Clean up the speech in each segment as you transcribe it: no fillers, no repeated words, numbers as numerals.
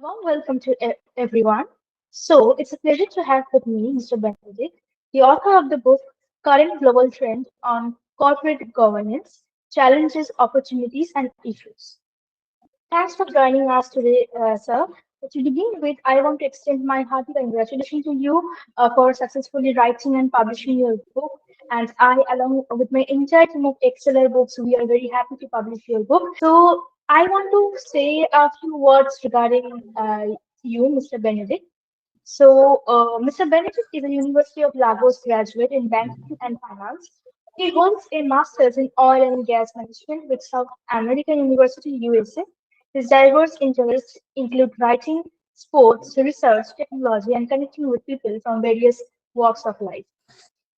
Warm welcome to everyone. So, it's a pleasure to have with me Mr. Benedict, the author of the book Current Global Trend on Corporate Governance, Challenges, Opportunities, and Issues. Thanks for joining us today, sir. To begin with, I want to extend my hearty congratulations to you for successfully writing and publishing your book. And I, along with my entire team of Exceller Books, we are very happy to publish your book. So, I want to say a few words regarding you, Mr. Benedict. Mr. Benedict is a University of Lagos graduate in banking and finance. He holds a master's in oil and gas management with South American University, USA. His diverse interests include writing, sports, research, technology, and connecting with people from various walks of life.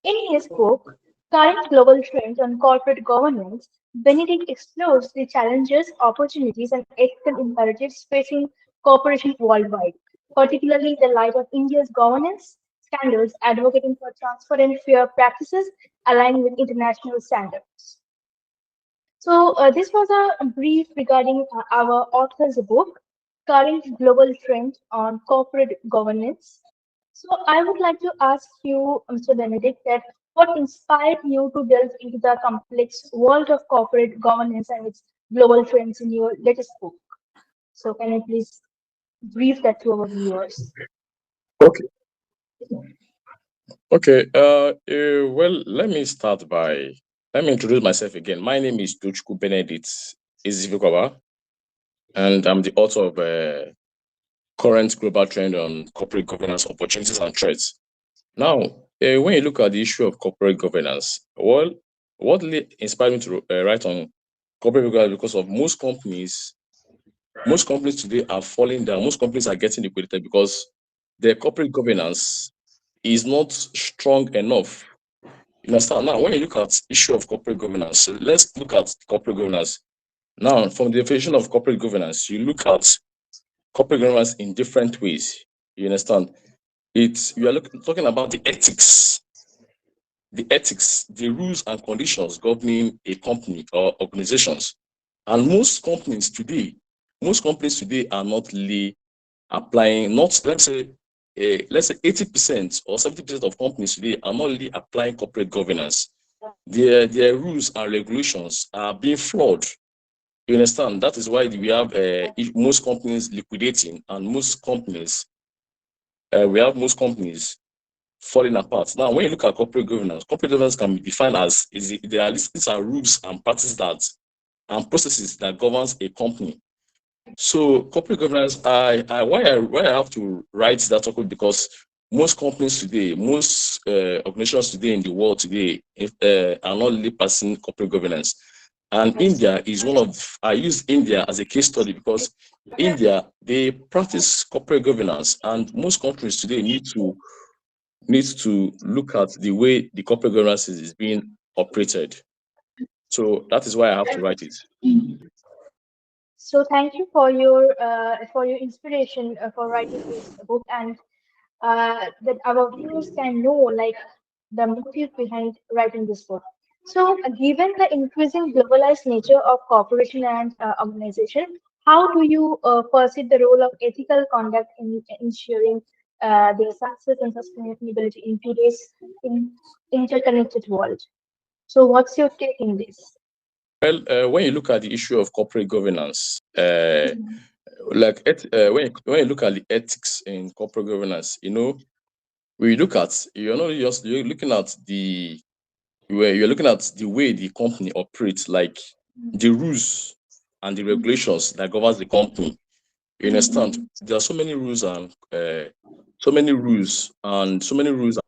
In his book, Current Global Trends on Corporate Governance, Benedict explores the challenges, opportunities, and ethical imperatives facing corporations worldwide, particularly in the light of India's governance scandals advocating for transparent, fair practices aligned with international standards. This was a brief regarding our author's book, Current Global Trend on Corporate Governance. So, I would like to ask you, Mr. Benedict, that what inspired you to delve into the complex world of corporate governance and its global trends in your latest book? So, can you please brief that to our viewers? Okay. Okay. Well, let me introduce myself again. My name is Benedict Izivikoba, and I'm the author of Current Global Trend on Corporate Governance Opportunities and Threats. Now, when you look at the issue of corporate governance, well, what really inspired me to write on corporate governance because of most companies today are falling down. Most companies are getting liquidated because their corporate governance is not strong enough. You understand? Now, when you look at issue of corporate governance, so let's look at corporate governance. Now, from the definition of corporate governance, you look at corporate governance in different ways. You understand? You are talking about the rules and conditions governing a company or organizations. And most companies today are not really applying, not let's say 80% or 70% of companies today are not really applying corporate governance. Their rules and regulations are being flawed. You understand? That is why we have most companies liquidating, and we have most companies falling apart. Now, when you look at corporate governance can be defined as these are rules and practices and processes that governs a company. So corporate governance, why I have to write that article, because most companies today, most organizations today in the world today, are not really passing corporate governance. And India is I use India as a case study because India, they practice corporate governance, and most countries today need to look at the way the corporate governance is being operated. So that is why I have to write it. So, thank you for your inspiration for writing this book, and that our viewers can know like the motive behind writing this book. So, given the increasing globalized nature of corporation and organization, how do you perceive the role of ethical conduct in ensuring their success and sustainability in today's in, interconnected world? So, what's your take in this? Well, when you look at the issue of corporate governance, when you look at the ethics in corporate governance, we look at you're looking at you're looking at the way the company operates, like the rules and the regulations that governs the company. You understand? There are so many rules and so many rules.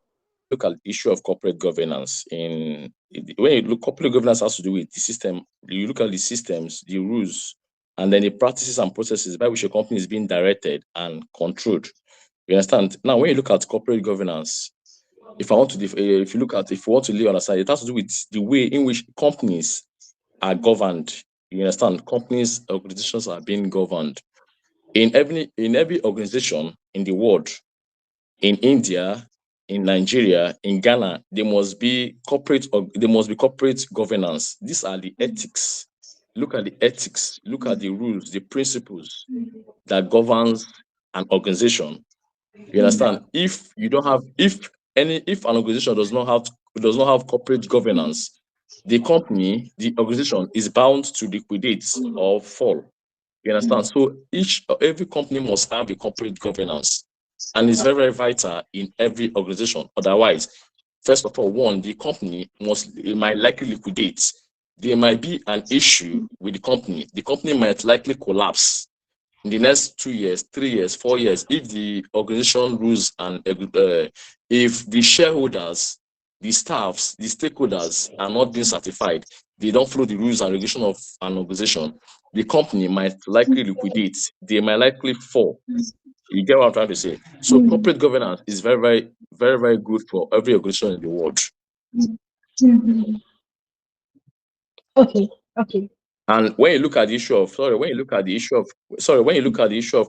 Look at the issue of corporate governance. When you look, corporate governance has to do with the system. You look at the systems, the rules, and then the practices and processes by which a company is being directed and controlled. You understand? Now, when you look at corporate governance, if you want to really understand, it has to do with the way in which companies are governed. You understand? Companies, organizations are being governed. In every organization in the world, in India, in Nigeria, in Ghana, there must be corporate governance. These are the ethics. Look at the ethics, look at the rules, the principles that governs an organization, you understand, if you don't have if an organization does not have corporate governance, the organization is bound to liquidate or fall. You understand? So every company must have a corporate governance, and it's very, very vital in every organization. Otherwise, first of all, one, the company it might likely liquidate. There might be an issue with the company. The company might likely collapse in the next 2 years, 3 years, 4 years, if the organization rules and if the shareholders, the staffs, the stakeholders are not being certified, they don't follow the rules and regulation of an organization, the company might likely liquidate. They might likely fall. You get what I'm trying to say? So corporate governance is very, very, very, very good for every organization in the world. Okay, okay. And when you look at the issue of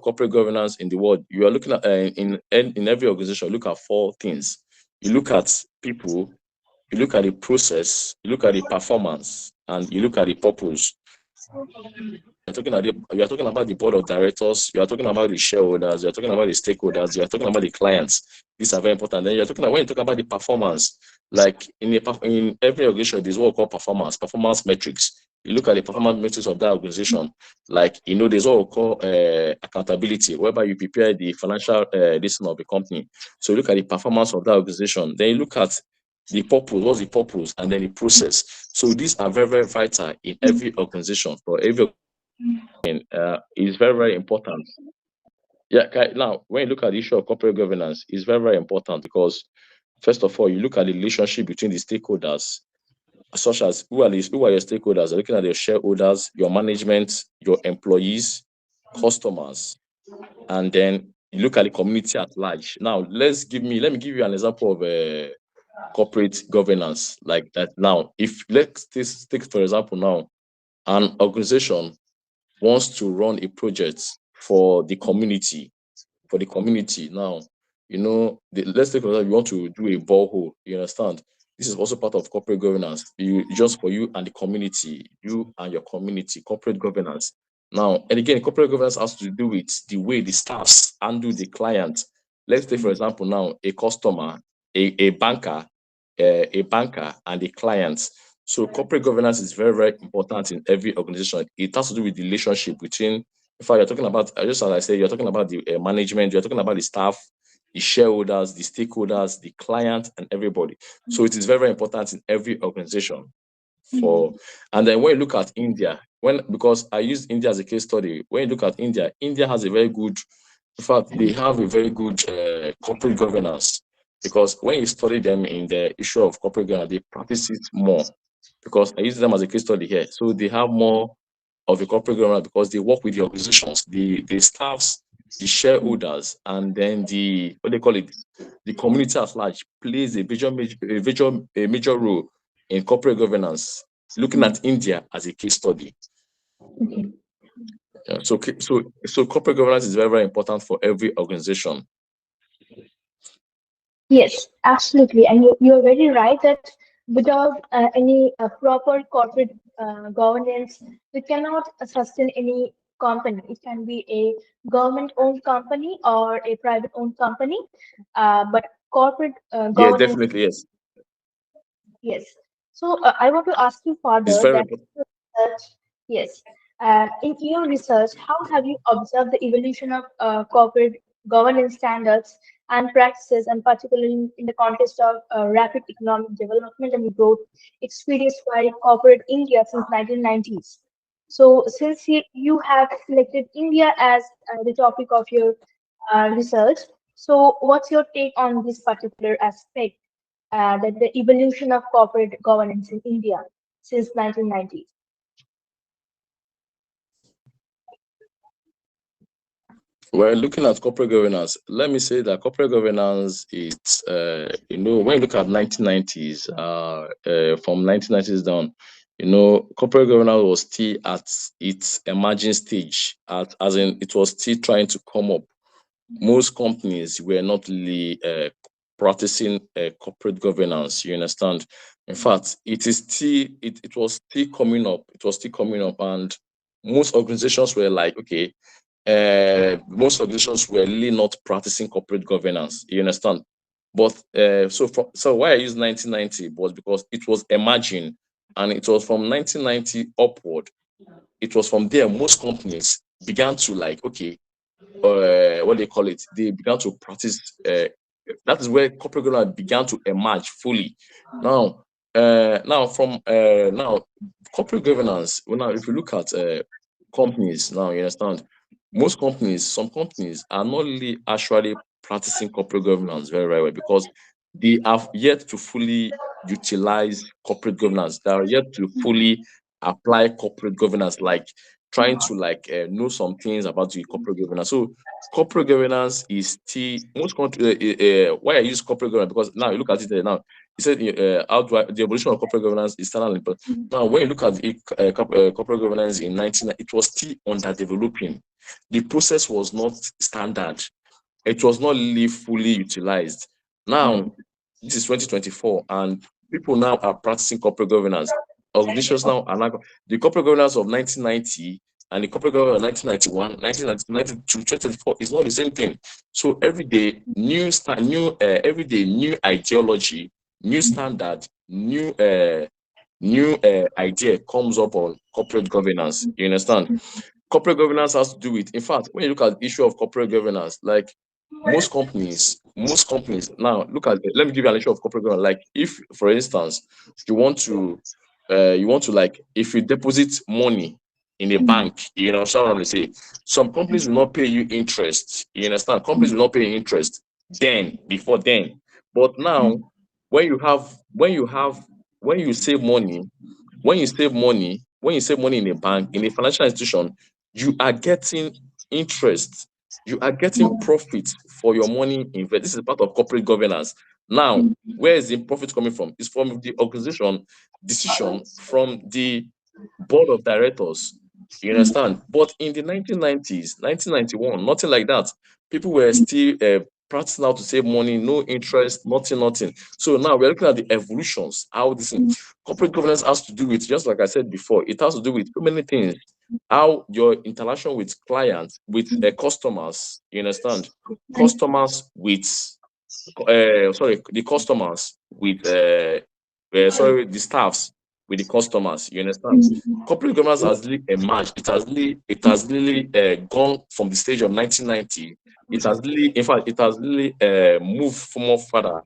corporate governance in the world, you are looking at in every organization. Look at four things. You look at people, you look at the process, you look at the performance, and you look at the purpose. You are talking about the board of directors, you are talking about the shareholders, you are talking about the stakeholders, you are talking about the clients. These are very important. Then when you talk about the performance, like in every organization, there's what we call performance metrics. You look at the performance metrics of that organization, like there's what we call accountability, whereby you prepare the financial listing of the company. So you look at the performance of that organization, then you look at the purpose, what's the purpose, and then the process. So these are very, very vital in every organization. For every is very, very important. Yeah, now when you look at the issue of corporate governance, it's very, very important because first of all, you look at the relationship between the stakeholders, such as who are your stakeholders? You're looking at your shareholders, your management, your employees, customers, and then you look at the community at large. Now, let me give you an example of corporate governance like that. Now, if let's take for example now, an organization wants to run a project for the community, now, let's take for example, you want to do a borehole, you understand? This is also part of corporate governance. Just for you and the community, you and your community, corporate governance. Now, and again, corporate governance has to do with the way the staffs handle the client. Let's take, for example, now a customer, a banker, and a client. So corporate governance is very, very important in every organization. It has to do with the relationship between, in fact, you're talking about, just as I said, you're talking about the management, you're talking about the staff, the shareholders, the stakeholders, the client, and everybody. So it is very, very important in every organization. And then when you look at India, because I used India as a case study, when you look at India, India has a very good, in fact, they have a very good corporate governance, because when you study them in the issue of corporate governance, they practice it more, because I use them as a case study here. So they have more of a corporate governance because they work with the organizations, the staffs, the shareholders, and then the what they call it, the community at large plays a major role in corporate governance. Looking at India as a case study. Okay. Yeah, so corporate governance is very, very important for every organization. Yes, absolutely. And you're very right that without any proper corporate governance, we cannot sustain any company. It can be a government-owned company or a private-owned company, but corporate Yeah, governance. definitely, yes. Yes. So I want to ask you It's further very that important. research, yes, in your research, how have you observed the evolution of corporate governance standards and practices, and particularly in the context of rapid economic development and growth experienced by corporate India since 1990s? So, since you have selected India as the topic of your research, so what's your take on this particular aspect? That the evolution of corporate governance in India since 1990s. We're looking at corporate governance. Let me say that corporate governance is, when you look at 1990s, from 1990s down, corporate governance was still at its emerging stage, as in it was still trying to come up. Most companies were not really practicing corporate governance. You understand? In fact, it was still coming up. It was still coming up, and most organizations were like, okay, most organizations were really not practicing corporate governance. You understand? But so why I use 1990 was because it was emerging, and it was from 1990 upward. It was from there most companies began to like, okay, what they call it, they began to practice. That is where corporate governance began to emerge fully. Now, now corporate governance. Well, now if you look at companies, now you understand, most companies, some companies are not really actually practicing corporate governance very, very well because they have yet to fully utilize corporate governance. They are yet to fully apply corporate governance, like trying to like know some things about the corporate governance. So corporate governance is still most country. Why I use corporate governance, because now you look at it now. You said how do the evolution of corporate governance is standard, but now when you look at the corporate governance in 19, it was still underdeveloping. The process was not standard. It was not really fully utilized. Now, this is 2024, and people now are practicing corporate governance. Organizations now are now the corporate governance of 1990 and the corporate governance of 1991, 1992, 2024 is not the same thing. So every day, every day, new ideology, new standard, new idea comes up on corporate governance. You understand? Corporate governance has to do with, in fact, when you look at the issue of corporate governance, like most companies now look at, let me give you an issue of corporate governance. Like if, for instance, you want to like, if you deposit money in a bank, so I'm say some companies will not pay you interest. You understand? Companies will not pay you interest before then. But now, when you have when you save money, when you save money in a bank, in a financial institution, you are getting interest, you are getting profit for your money invest. This is part of corporate governance. Now, where is the profit coming from? It's from the organization decision, from the board of directors. You understand? But in the 1990s, 1991, nothing like that. People were still practicing how to save money, no interest, nothing. So now we're looking at the evolutions, how this corporate governance has to do with, just like I said before, it has to do with so many things. How your interaction with clients, with customers, you understand? Customers with, sorry, the customers with, sorry, the staffs with the customers, you understand? Corporate governance has really emerged. It has really gone from the stage of 1990. It has really, in fact, it has really moved more further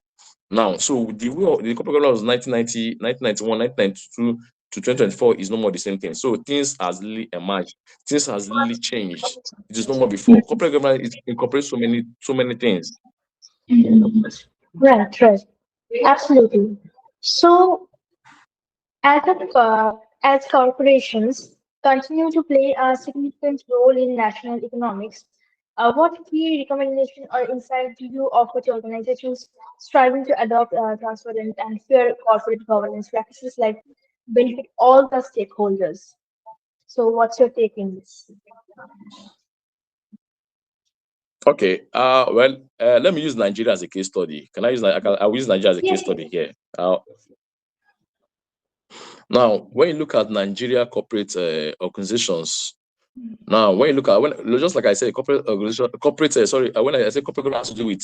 now. So the corporate governance was 1990, 1991, 1992 to 2024 is no more the same thing. So things has really emerged. Things has really changed. It is no more before. Corporate governance is incorporates so many things. Right, right. Absolutely. So, as corporations continue to play a significant role in national economics, what key recommendation or insight do you offer to organizations striving to adopt transparent and fair corporate governance practices like benefit all the stakeholders? So, what's your take in this? Okay. Well, let me use Nigeria as a case study. Can I use? I will use Nigeria as a case study here. Now, when you look at Nigeria corporate organizations, now when you look at, when just like I said, corporate organization, corporate sorry, when I say corporate has to do with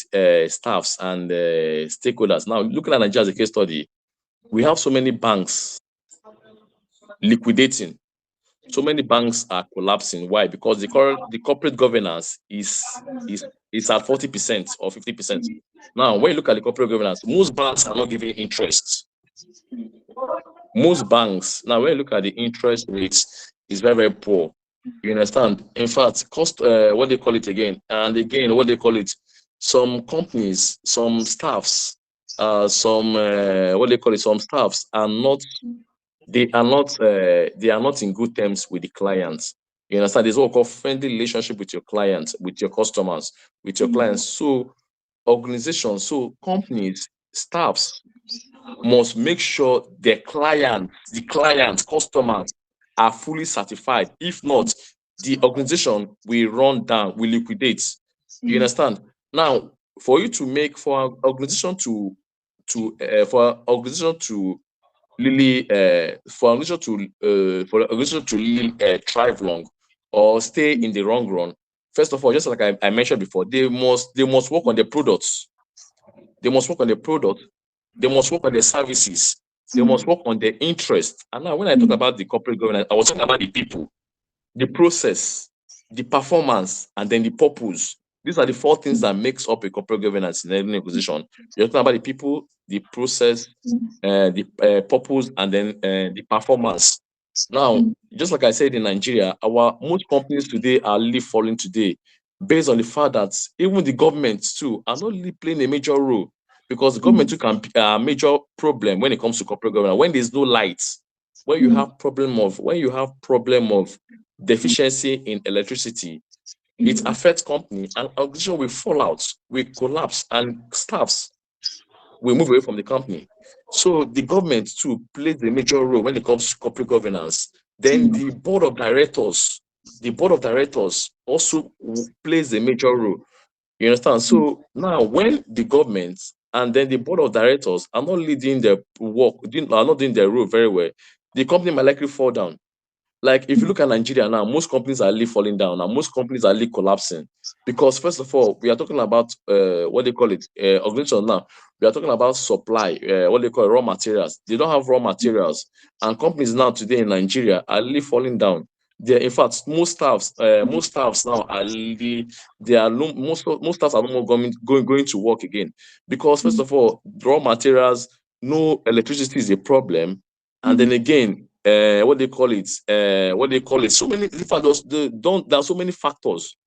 staffs and stakeholders. Now, looking at Nigeria as a case study, we have so many banks liquidating. So many banks are collapsing. Why? Because the corporate governance is at 40% or 50%. Now, when you look at the corporate governance, most banks are not giving interest. Most banks now, when you look at the interest rates, is very, very poor. You understand? In fact, cost, what they call it again and again, what they call it, some companies, some staffs, some what they call it, some staffs are not, they are not in good terms with the clients. You understand? There's what we call friendly relationship with your clients, with your customers, with your clients. So organizations, so companies, staffs must make sure the clients, customers are fully certified. If not, the organization will run down, will liquidate. You understand? Now, for you to make for an organization for an organization to really for an organization to really thrive long or stay in the long run, First of all, just like I mentioned before, they must work on the products. They must work on the product. They must work on the services. They must work on the interest. And now, when I talk about the corporate governance, I was talking about the people, the process, the performance, and then the purpose. These are the four things that makes up a corporate governance in any position. You're talking about the people, the process, the purpose, and then the performance. Now, just like I said in Nigeria, our most companies today are really falling today based on the fact that even the government too are not really playing a major role, because the government too can be a major problem when it comes to corporate governance. When there's no light, when you have problem of deficiency in electricity, it affects company, and organization will fall out, will collapse, and staffs will move away from the company. So the government too plays a major role when it comes to corporate governance. Then the board of directors also plays a major role. You understand? So now, when the government and then the board of directors are not leading their work, are not doing their role very well, the company might likely fall down. Like, if you look at Nigeria now, most companies are really falling down and most companies are really collapsing. Because first of all, we are talking about what they call it, organization now. We are talking about supply, what they call raw materials. They don't have raw materials, and companies now today in Nigeria are really falling down. In fact, most staffs now are really, they are no, most staffs are no more going to work again, because first of all, raw materials, no electricity is a problem, and then again, what they call it, so many, in fact, there are so many factors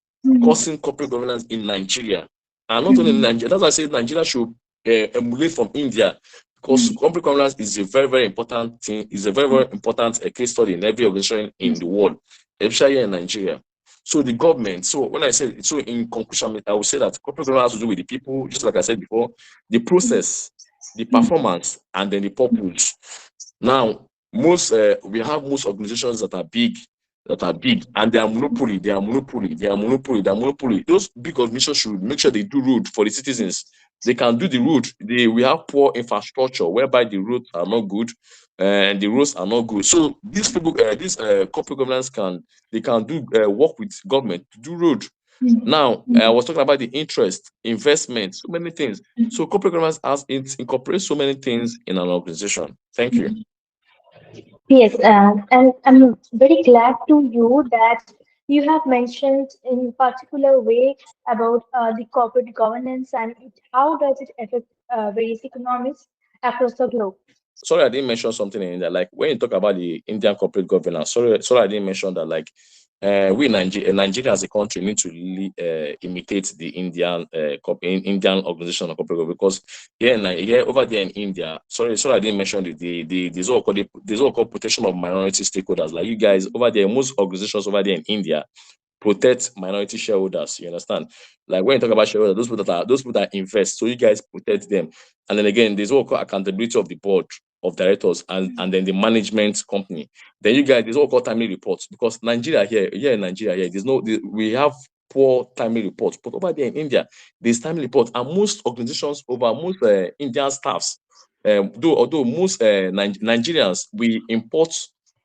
causing corporate governance in Nigeria. And not only in Nigeria, that's why I say Nigeria should emulate from India, because corporate governance is a very, very important thing, is a very, very important case study in every organization in the world, especially here in Nigeria. So the government, so when I say, so in conclusion, I would say that corporate governance has to do with the people, just like I said before, the process, the performance, and then the purpose. Now, we have most organizations that are big, and they are monopoly, they are monopoly, they are monopoly, they are monopoly. Those big organizations should make sure they do road for the citizens. They can do the road. We have poor infrastructure whereby the roads are not good, and the roads are not good. So these people, these corporate governance can do work with government to do road. Now, I was talking about the interest, investment, so many things. So corporate governance incorporates so many things in an organization. Thank you. Yes, and I'm very glad to you that you have mentioned in particular way about the corporate governance and how does it affect various economies across the globe. Sorry, I didn't mention something in there. Like, when you talk about the Indian corporate governance, sorry, I didn't mention that. Like, Nigeria as a country need to really imitate the Indian organization of corporate governance, because here over there in India, sorry, I didn't mention there's what called protection of minority stakeholders. Like, you guys over there, most organizations over there in India protect minority shareholders. You understand? Like, when you talk about shareholders, those people that invest, so you guys protect them. And then again, there's what we call accountability of the board of directors, and then the management company. Then you guys, there's what we call timely reports, because Nigeria here in Nigeria here, we have poor timely reports, but over there in India, there's timely reports, and most organizations over most Indian staffs, although most Nigerians, we import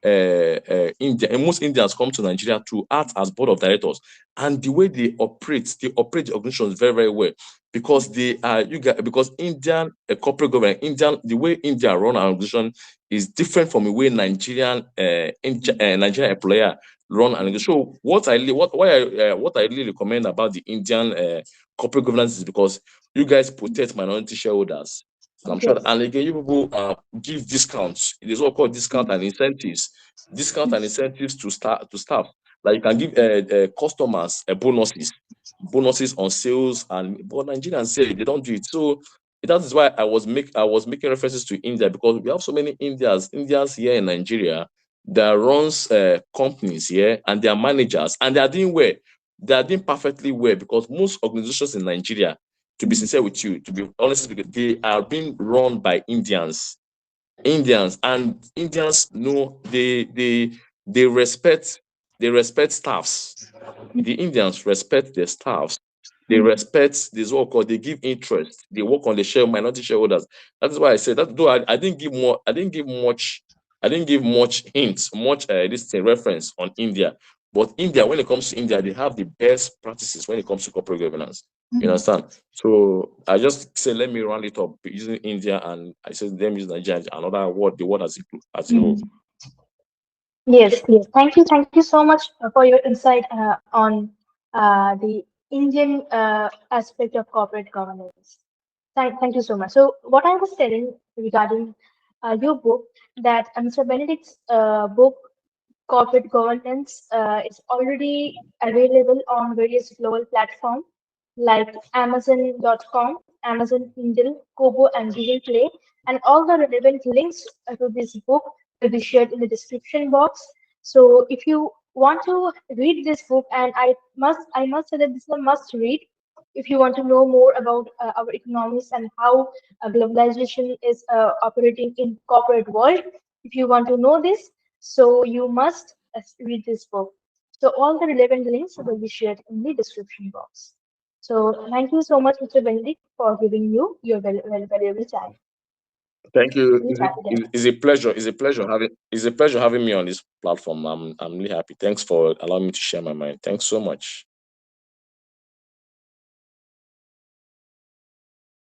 India, and most Indians come to Nigeria to act as board of directors, and the way they operate the organization very, very well, because they are you guys because Indian corporate government, the way India run an organization is different from the way Nigerian employer run an organization. So what I really recommend about the Indian corporate governance is because you guys protect minority shareholders. And I'm sure that, Yes. and again, you people give discounts. It is what called discount and incentives. Discount and incentives to staff. Like, you can give customers bonuses on sales, but Nigerians say they don't do it. So that is why I was making references to India, because we have so many Indians here in Nigeria that runs companies here, and they are managers, and they are doing well. They are doing perfectly well, because most organizations in Nigeria, to be sincere with you, to be honest, because they are being run by and Indians know they respect staffs. The Indians respect their staffs. They respect this work, or they give interest. They work on the minority shareholders. That is why I said that. Though I didn't give more, I didn't give much hints, much this thing reference on India. But India, when it comes to India, they have the best practices when it comes to corporate governance. You Mm, understand? So I just say let me round it up using India, and I said them use Nigeria, another word, the word as a whole. mm. Yes, yes. Thank you so much for your insight on the Indian aspect of corporate governance. Thank you so much. So, what I was telling regarding your book, that Mr. Benedict's book, Corporate Governance, is already available on various global platforms like Amazon.com, Amazon Kindle, Kobo, and Google Play. And all the relevant links to this book will be shared in the description box. So if you want to read this book, and I must say that this is a must read if you want to know more about our economics and how globalization is operating in corporate world. If you want to know this, so you must read this book. So all the relevant links will be shared in the description box. So thank you so much, Mr. Benedict, for giving you your valuable time. Thank you. We'll chat again. It's a pleasure. It's a pleasure having me on this platform. I'm really happy. Thanks for allowing me to share my mind. Thanks so much.